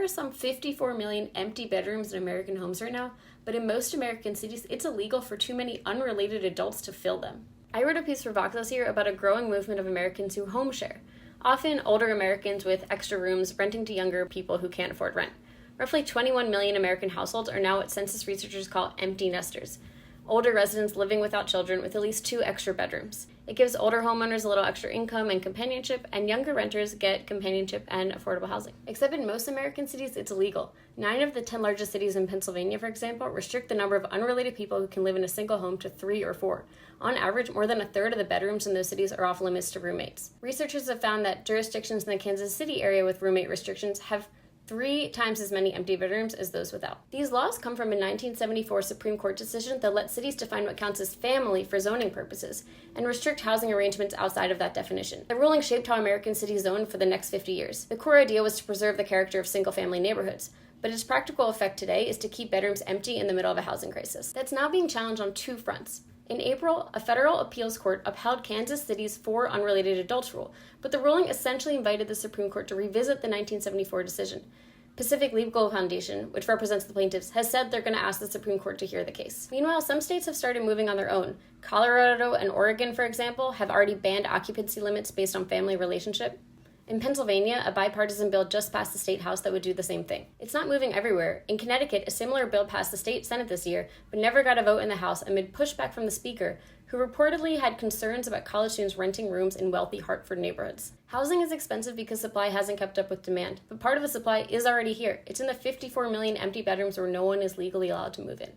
are some 54 million empty bedrooms in American homes right now, but in most American cities, it's illegal for too many unrelated adults to fill them. I wrote a piece for Vox this year about a growing movement of Americans who home share, often older Americans with extra rooms renting to younger people who can't afford rent. Roughly 21 million American households are now what census researchers call empty nesters, older residents living without children with at least 2 extra bedrooms. It gives older homeowners a little extra income and companionship, and younger renters get companionship and affordable housing. Except in most American cities, it's illegal. 9 of the 10 largest cities in Pennsylvania, for example, restrict the number of unrelated people who can live in a single home to 3 or 4. On average, more than a third of the bedrooms in those cities are off limits to roommates. Researchers have found that jurisdictions in the Kansas City area with roommate restrictions have 3 times as many empty bedrooms as those without. These laws come from a 1974 Supreme Court decision that let cities define what counts as family for zoning purposes and restrict housing arrangements outside of that definition. The ruling shaped how American cities zoned for the next 50 years. The core idea was to preserve the character of single-family neighborhoods, but its practical effect today is to keep bedrooms empty in the middle of a housing crisis. That's now being challenged on 2 fronts. In April, a federal appeals court upheld Kansas City's 4 unrelated adults rule, but the ruling essentially invited the Supreme Court to revisit the 1974 decision. Pacific Legal Foundation, which represents the plaintiffs, has said they're going to ask the Supreme Court to hear the case. Meanwhile, some states have started moving on their own. Colorado and Oregon, for example, have already banned occupancy limits based on family relationship. In Pennsylvania, a bipartisan bill just passed the state house that would do the same thing. It's not moving everywhere. In Connecticut, a similar bill passed the state Senate this year, but never got a vote in the House amid pushback from the Speaker, who reportedly had concerns about college students renting rooms in wealthy Hartford neighborhoods. Housing is expensive because supply hasn't kept up with demand, but part of the supply is already here. It's in the 54 million empty bedrooms where no one is legally allowed to move in.